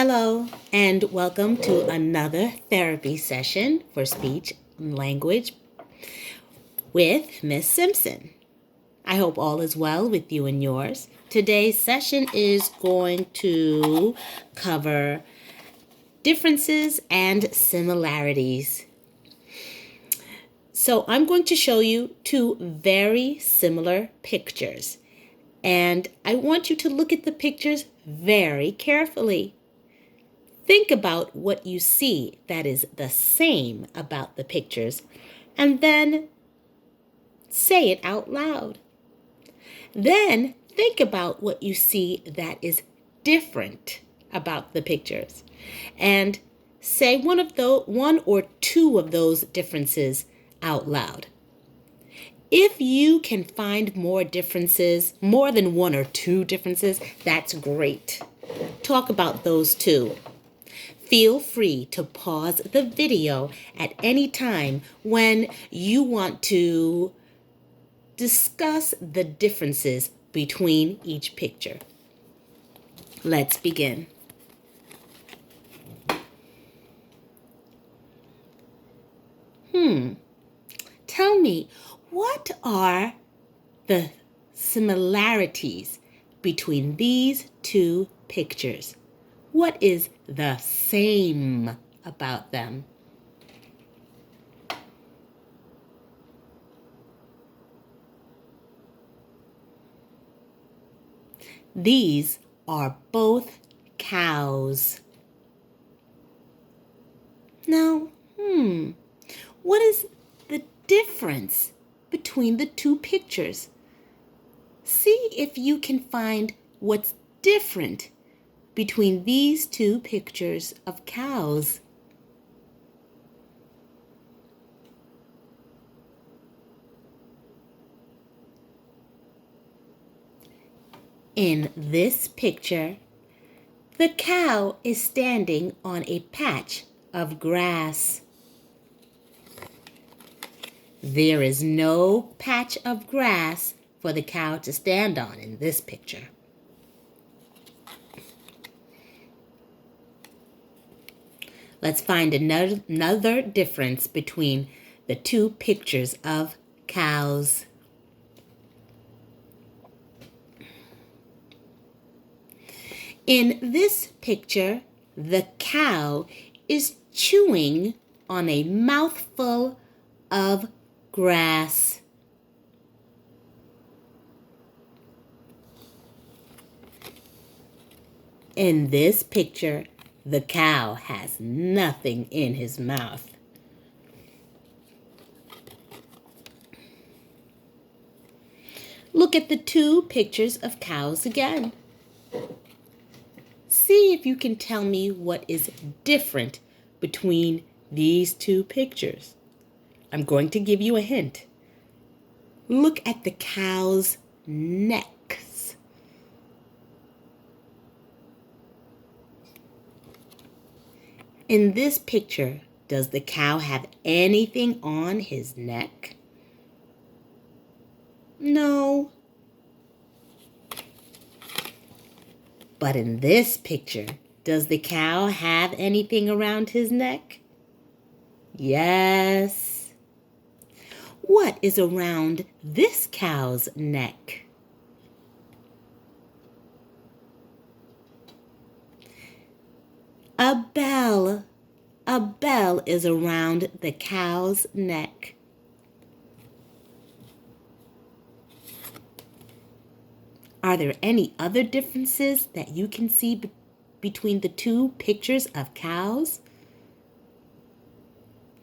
Hello, and welcome to another therapy session for speech and language with Miss Simpson. I hope all is well with you and yours. Today's session is going to cover differences and similarities. So I'm going to show you two very similar pictures, and I want you to look at the pictures very carefully. Think about what you see that is the same about the pictures, and then say it out loud. Then think about what you see that is different about the pictures, and say one or two of those differences out loud. If you can find more differences, more than one or two differences, that's great. Talk about those too. Feel free to pause the video at any time when you want to discuss the differences between each picture. Let's begin. Tell me, what are the similarities between these two pictures? What is the same about them? These are both cows. Now, what is the difference between the two pictures? See if you can find what's different between these two pictures of cows. In this picture, the cow is standing on a patch of grass. There is no patch of grass for the cow to stand on in this picture. Let's find another difference between the two pictures of cows. In this picture, the cow is chewing on a mouthful of grass. In this picture, the cow has nothing in his mouth. Look at the two pictures of cows again. See if you can tell me what is different between these two pictures. I'm going to give you a hint. Look at the cow's necks. In this picture, does the cow have anything on his neck? No. But in this picture, does the cow have anything around his neck? Yes. What is around this cow's neck? A bell. A bell is around the cow's neck. Are there any other differences that you can see between the two pictures of cows?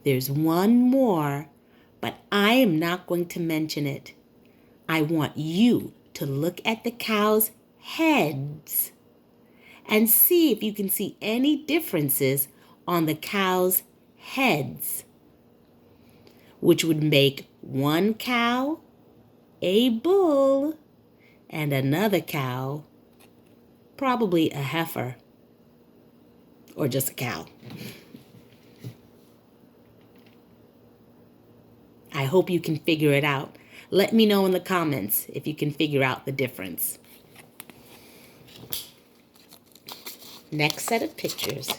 There's one more, but I am not going to mention it. I want you to look at the cows' heads and see if you can see any differences on the cows' heads, which would make one cow a bull and another cow probably a heifer or just a cow. I hope you can figure it out. Let me know in the comments if you can figure out the difference. Next set of pictures.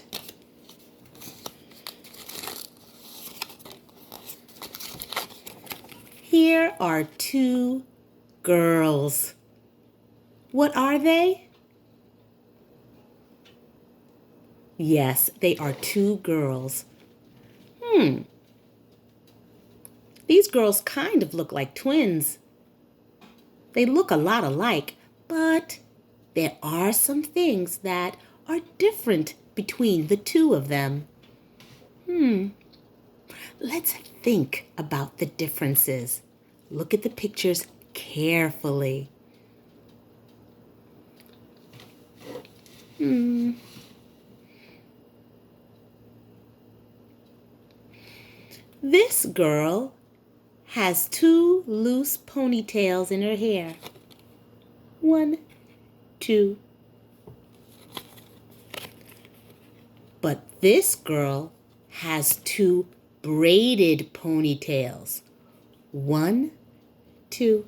Here are two girls. What are they? Yes, they are two girls. These girls kind of look like twins. They look a lot alike, but there are some things that are different between the two of them. Let's think about the differences. Look at the pictures carefully. This girl has two loose ponytails in her hair. 1, 2. But this girl has two braided ponytails. 1, 2.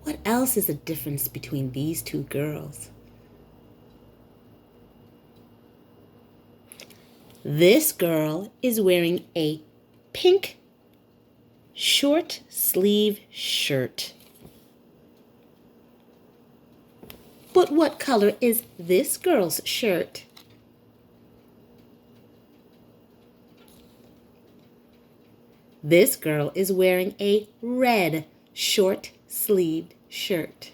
What else is the difference between these two girls? This girl is wearing a pink short sleeve shirt. But what color is this girl's shirt? This girl is wearing a red short sleeved shirt.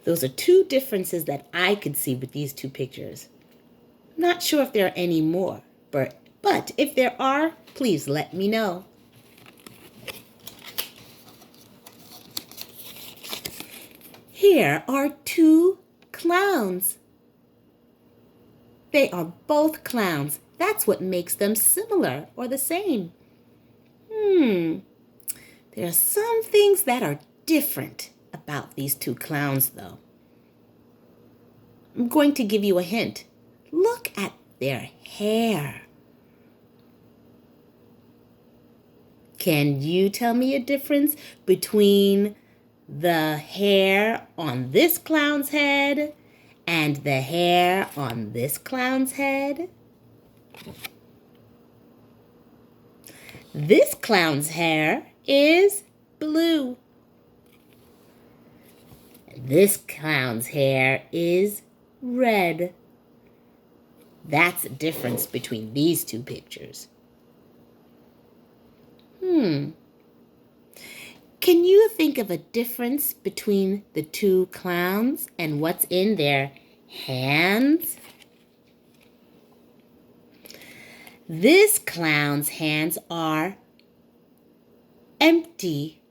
Those are two differences that I could see with these two pictures. I'm not sure if there are any more, but if there are, please let me know. Here are two clowns. They are both clowns. That's what makes them similar or the same. There are some things that are different about these two clowns, though. I'm going to give you a hint. Look at their hair. Can you tell me a difference between the hair on this clown's head and the hair on this clown's head? This clown's hair is blue. This clown's hair is red. That's the difference between these two pictures. Can you think of a difference between the two clowns and what's in their hands? This clown's hands are empty.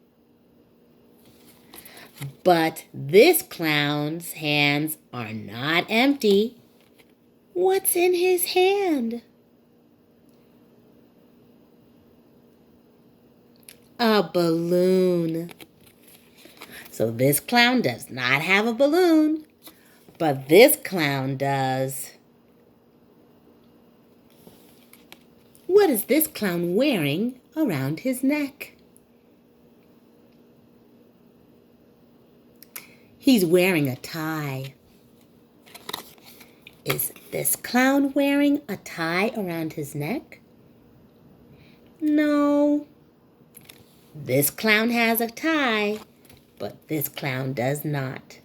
But this clown's hands are not empty. What's in his hand? A balloon. So this clown does not have a balloon, but this clown does. What is this clown wearing around his neck? He's wearing a tie. Is this clown wearing a tie around his neck? No. This clown has a tie, but this clown does not.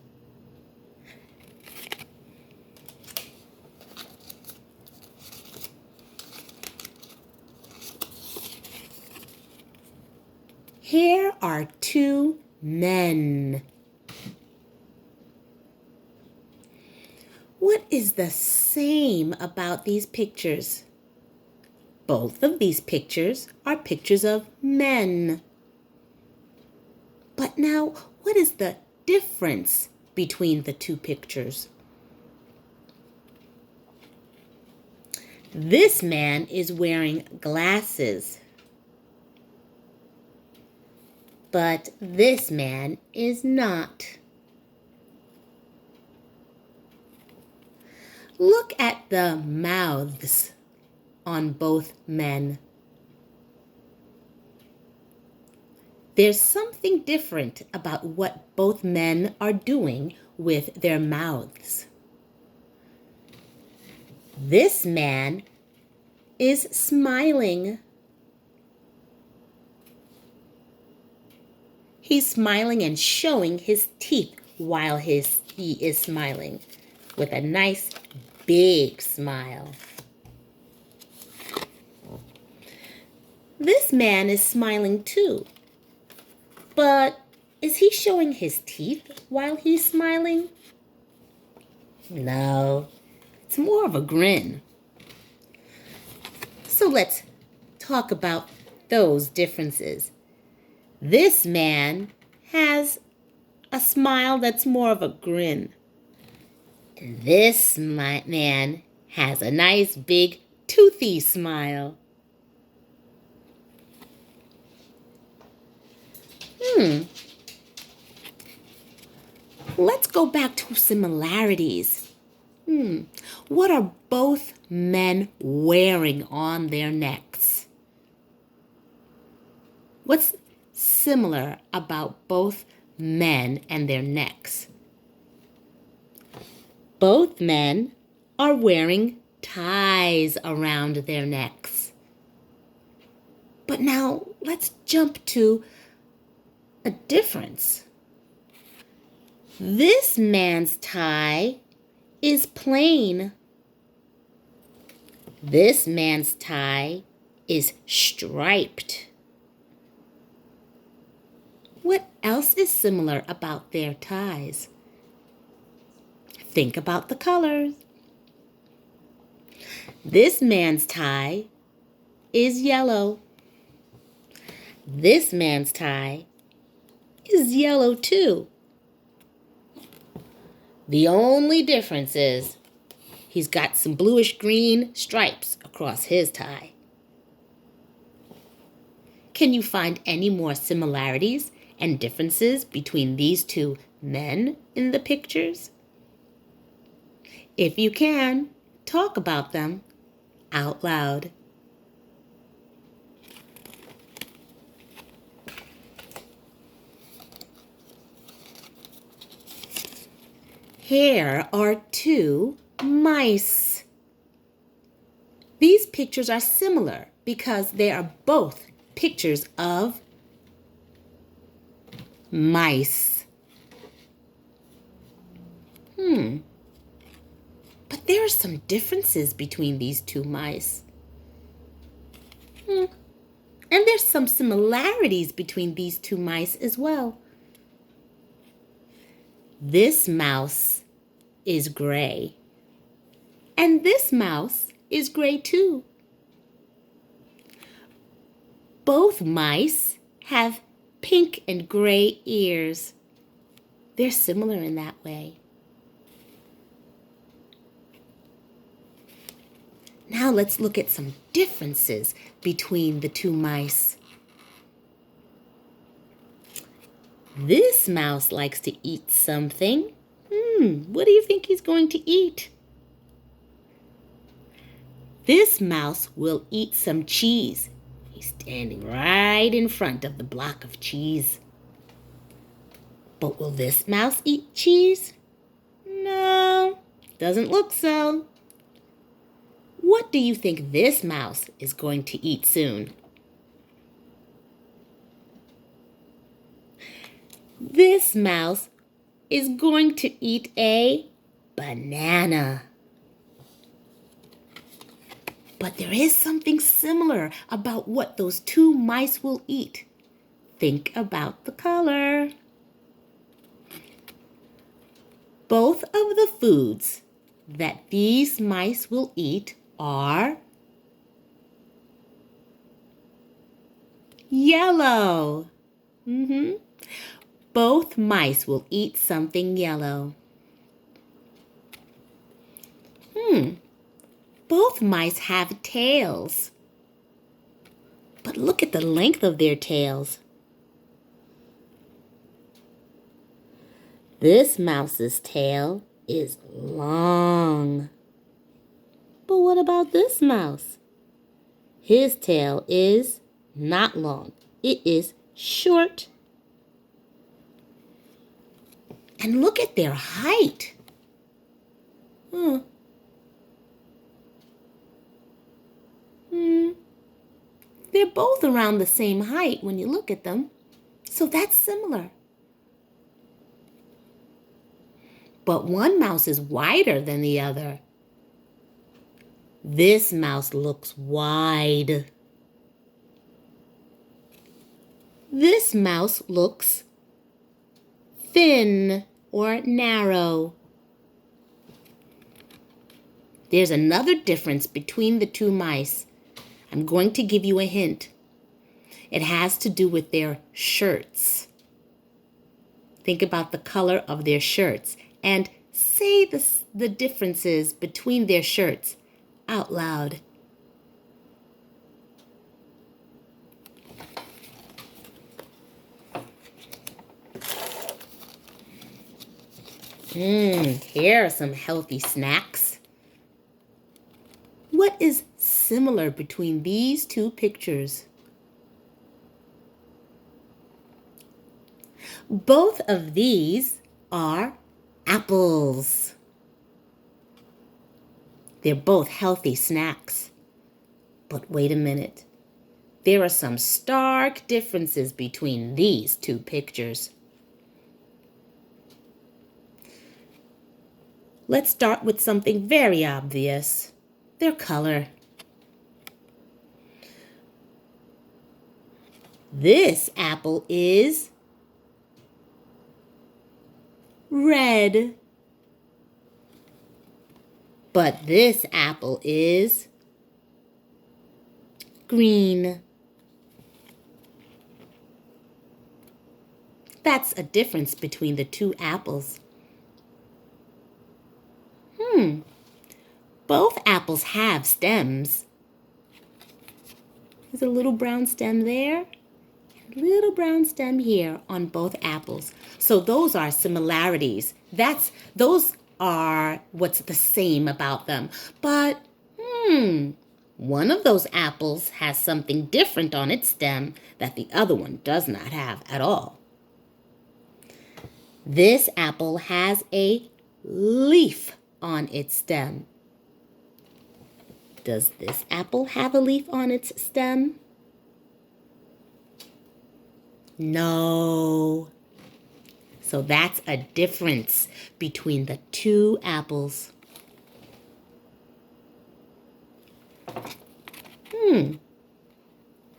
Here are two men. What is the same about these pictures? Both of these pictures are pictures of men. But now, what is the difference between the two pictures? This man is wearing glasses, but this man is not. Look at the mouths on both men. There's something different about what both men are doing with their mouths. This man is smiling. He's smiling and showing his teeth while he is smiling with a nice big smile. This man is smiling too. But is he showing his teeth while he's smiling? No, it's more of a grin. So let's talk about those differences. This man has a smile that's more of a grin. And this man has a nice big toothy smile. Let's go back to similarities. What are both men wearing on their necks? What's similar about both men and their necks? Both men are wearing ties around their necks. But now let's jump to a difference. This man's tie is plain. This man's tie is striped. What else is similar about their ties? Think about the colors. This man's tie is yellow. This man's tie is yellow too. The only difference is he's got some bluish green stripes across his tie. Can you find any more similarities and differences between these two men in the pictures? If you can, talk about them out loud. Here are two mice. These pictures are similar because they are both pictures of mice. But there are some differences between these two mice. And there's some similarities between these two mice as well. This mouse is gray. And this mouse is gray too. Both mice have pink and gray ears. They're similar in that way. Now let's look at some differences between the two mice. This mouse likes to eat something. What do you think he's going to eat? This mouse will eat some cheese. He's standing right in front of the block of cheese. But will this mouse eat cheese? No, doesn't look so. What do you think this mouse is going to eat soon? This mouse is going to eat a banana. But there is something similar about what those two mice will eat. Think about the color. Both of the foods that these mice will eat are yellow. Both mice will eat something yellow. Both mice have tails. But look at the length of their tails. This mouse's tail is long. what about this mouse? His tail is not long. It is short. And look at their height. They're both around the same height when you look at them. So that's similar. But one mouse is wider than the other. This mouse looks wide. This mouse looks thin or narrow. There's another difference between the two mice. I'm going to give you a hint. It has to do with their shirts. Think about the color of their shirts and say the differences between their shirts out loud. Here are some healthy snacks. What is similar between these two pictures? Both of these are apples. They're both healthy snacks. But wait a minute. There are some stark differences between these two pictures. Let's start with something very obvious. Their color. This apple is red. But this apple is green. That's a difference between the two apples. Both apples have stems. There's a little brown stem there, and a little brown stem here on both apples. So those are similarities. Those are what's the same about them. But, one of those apples has something different on its stem that the other one does not have at all. This apple has a leaf on its stem. Does this apple have a leaf on its stem? No. So that's a difference between the two apples.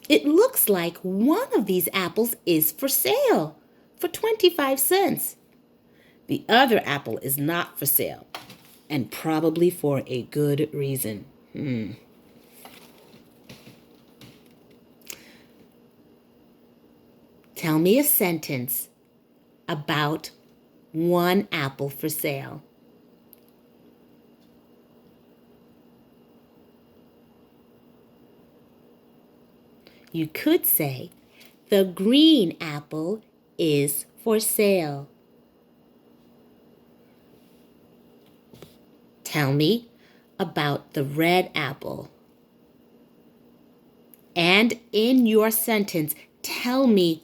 It looks like one of these apples is for sale for 25 cents. The other apple is not for sale, and probably for a good reason. Tell me a sentence about one apple for sale. You could say, the green apple is for sale. Tell me about the red apple. And in your sentence, tell me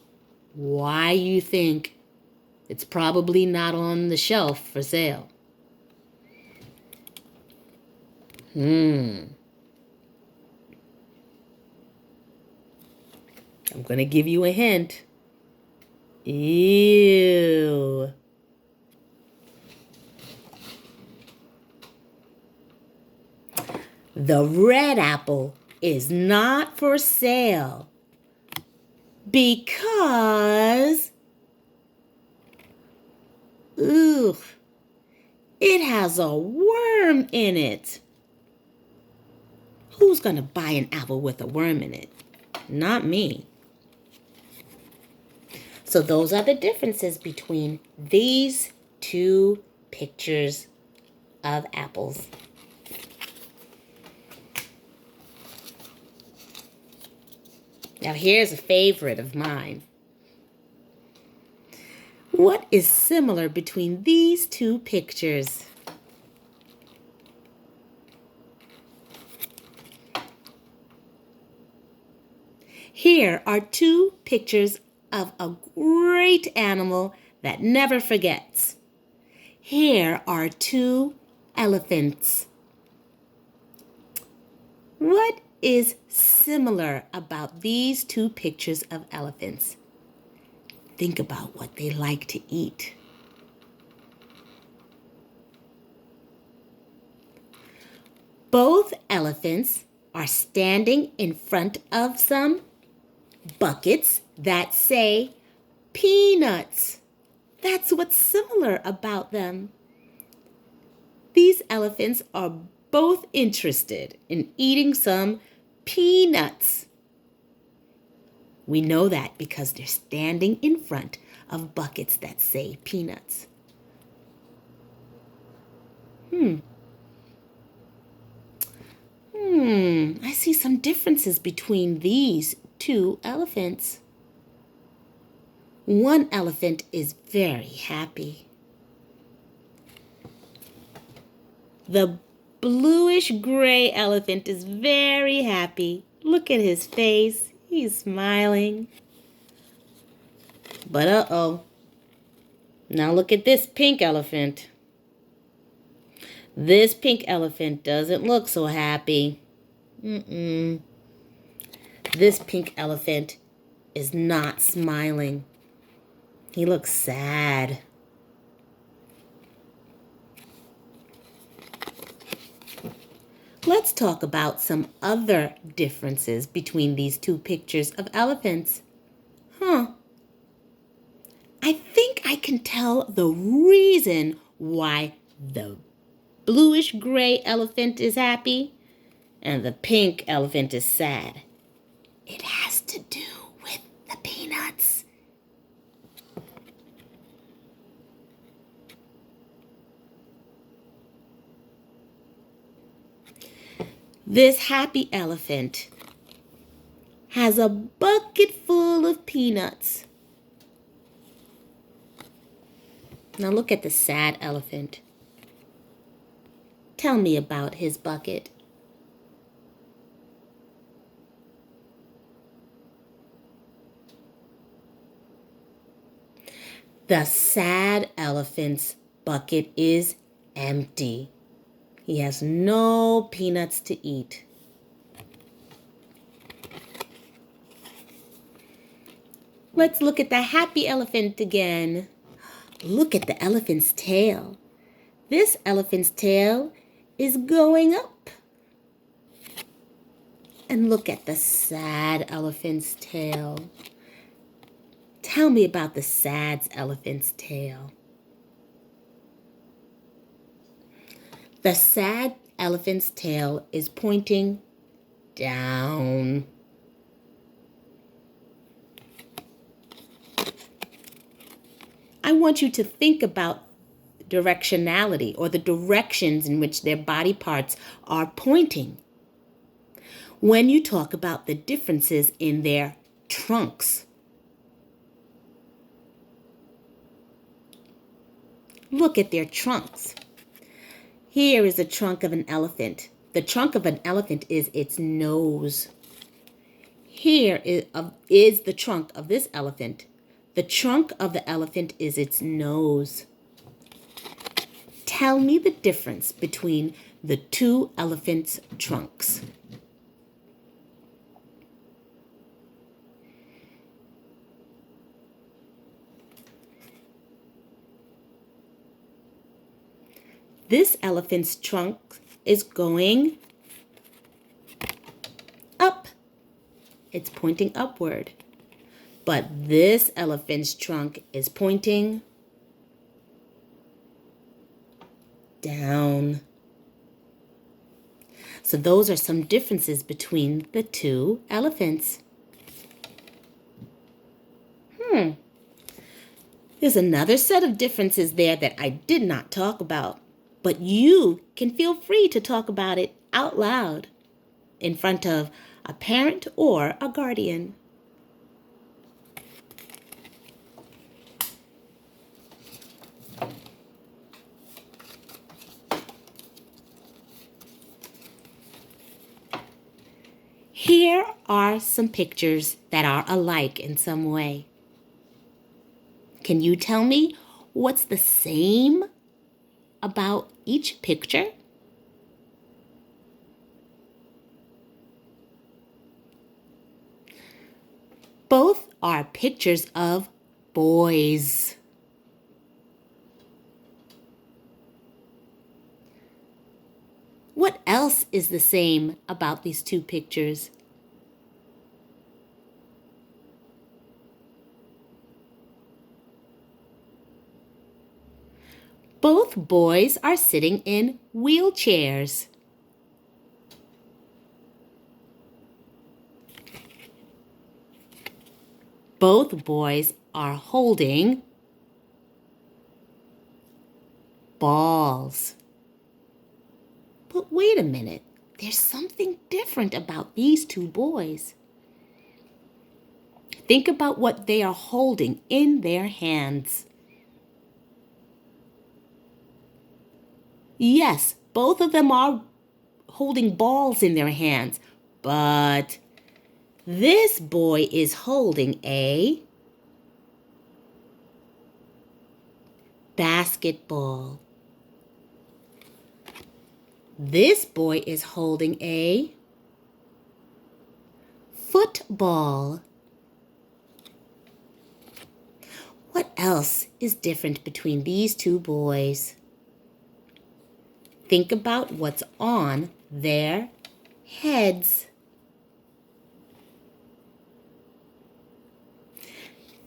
why you think it's probably not on the shelf for sale. I'm going to give you a hint. Ew. The red apple is not for sale because, it has a worm in it. Who's going to buy an apple with a worm in it? Not me. So those are the differences between these two pictures of apples. Now here's a favorite of mine. What is similar between these two pictures? Here are two pictures of a great animal that never forgets. Here are two elephants. What is similar about these two pictures of elephants? Think about what they like to eat. Both elephants are standing in front of some buckets that say peanuts. That's what's similar about them. These elephants are both interested in eating some peanuts. We know that because they're standing in front of buckets that say peanuts. I see some differences between these two elephants. One elephant is very happy. The bluish-gray elephant is very happy. Look at his face. He's smiling. But uh-oh. Now look at this pink elephant. This pink elephant doesn't look so happy. This pink elephant is not smiling. He looks sad. Let's talk about some other differences between these two pictures of elephants. I think I can tell the reason why the bluish-gray elephant is happy and the pink elephant is sad. It has to do with the peanuts. This happy elephant has a bucket full of peanuts. Now look at the sad elephant. Tell me about his bucket. The sad elephant's bucket is empty. He has no peanuts to eat. Let's look at the happy elephant again. Look at the elephant's tail. This elephant's tail is going up. And look at the sad elephant's tail. Tell me about the sad elephant's tail. The sad elephant's tail is pointing down. I want you to think about directionality, or the directions in which their body parts are pointing when you talk about the differences in their trunks. Look at their trunks. Here is the trunk of an elephant. The trunk of an elephant is its nose. Here is the trunk of this elephant. The trunk of the elephant is its nose. Tell me the difference between the two elephants' trunks. This elephant's trunk is going up. It's pointing upward. But this elephant's trunk is pointing down. So those are some differences between the two elephants. There's another set of differences there that I did not talk about. But you can feel free to talk about it out loud in front of a parent or a guardian. Here are some pictures that are alike in some way. Can you tell me what's the same about each picture? Both are pictures of boys. What else is the same about these two pictures? Both boys are sitting in wheelchairs. Both boys are holding balls. But wait a minute, there's something different about these two boys. Think about what they are holding in their hands. Yes, both of them are holding balls in their hands, but this boy is holding a basketball. This boy is holding a football. What else is different between these two boys? Think about what's on their heads.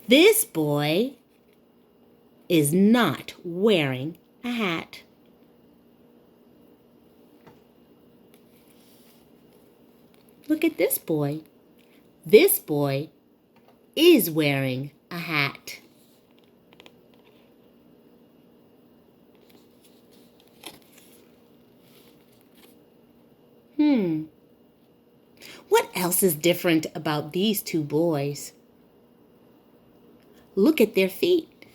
This boy is not wearing a hat. Look at this boy. This boy is wearing a hat. What else is different about these two boys? Look at their feet.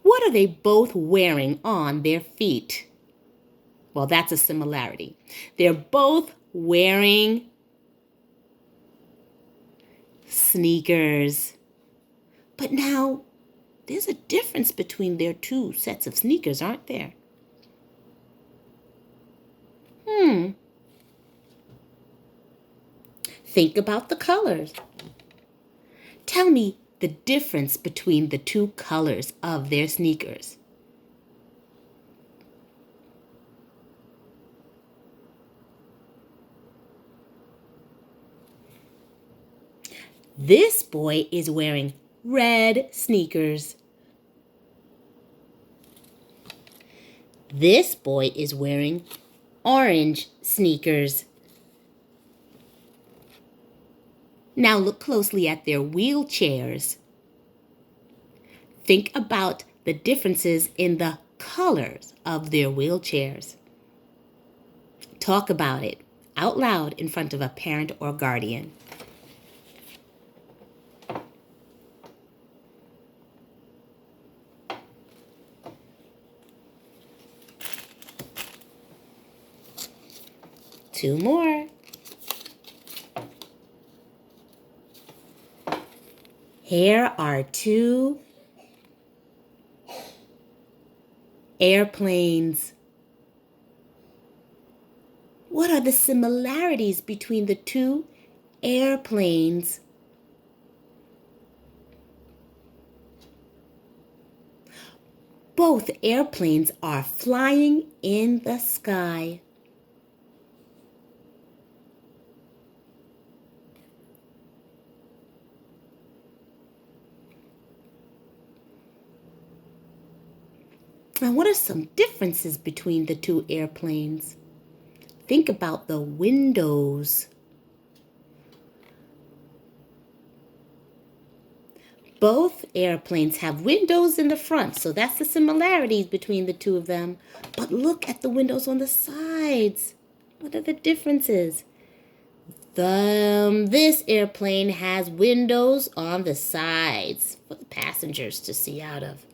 What are they both wearing on their feet? Well, that's a similarity. They're both wearing sneakers. But now, there's a difference between their two sets of sneakers, aren't there? Think about the colors. Tell me the difference between the two colors of their sneakers. This boy is wearing red sneakers. This boy is wearing orange sneakers. Now look closely at their wheelchairs. Think about the differences in the colors of their wheelchairs. Talk about it out loud in front of a parent or guardian. Two more. Here are two airplanes. What are the similarities between the two airplanes? Both airplanes are flying in the sky. Now, what are some differences between the two airplanes? Think about the windows. Both airplanes have windows in the front, so that's the similarities between the two of them. But look at the windows on the sides. What are the differences? This airplane has windows on the sides for the passengers to see out of.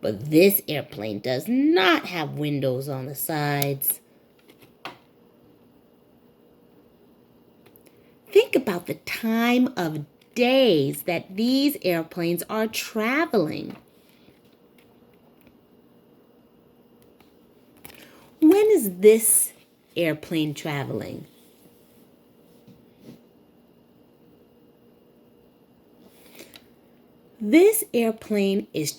But this airplane does not have windows on the sides. Think about the time of days that these airplanes are traveling. When is this airplane traveling? This airplane is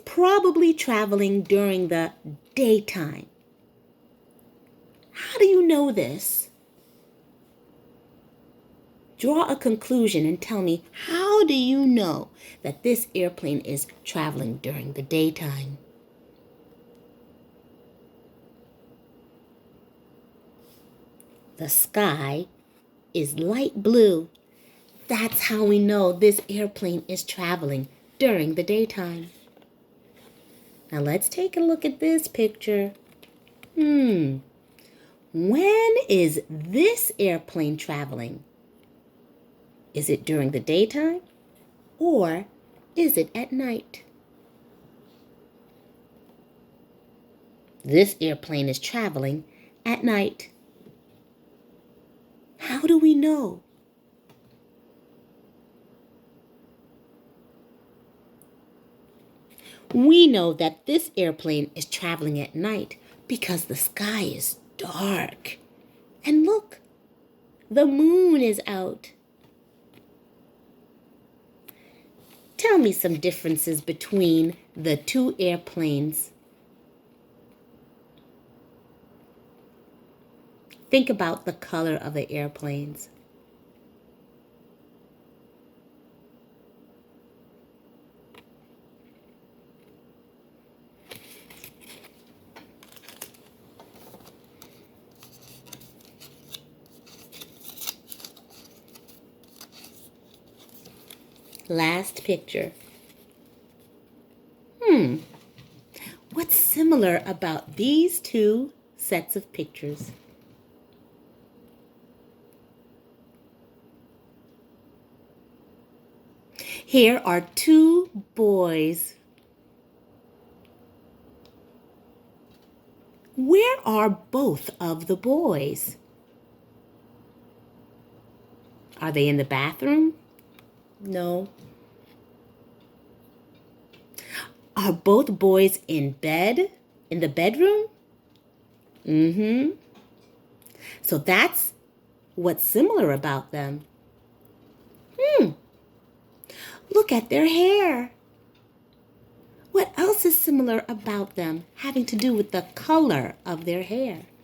probably traveling during the daytime. How do you know this? Draw a conclusion and tell me, how do you know that this airplane is traveling during the daytime? The sky is light blue. That's how we know this airplane is traveling during the daytime. Now let's take a look at this picture. When is this airplane traveling? Is it during the daytime or is it at night? This airplane is traveling at night. How do we know? We know that this airplane is traveling at night because the sky is dark. And look, the moon is out. Tell me some differences between the two airplanes. Think about the color of the airplanes. Last picture. What's similar about these two sets of pictures? Here are two boys. Where are both of the boys? Are they in the bathroom? No. Are both boys in bed? In the bedroom? So that's what's similar about them. Look at their hair. What else is similar about them having to do with the color of their hair?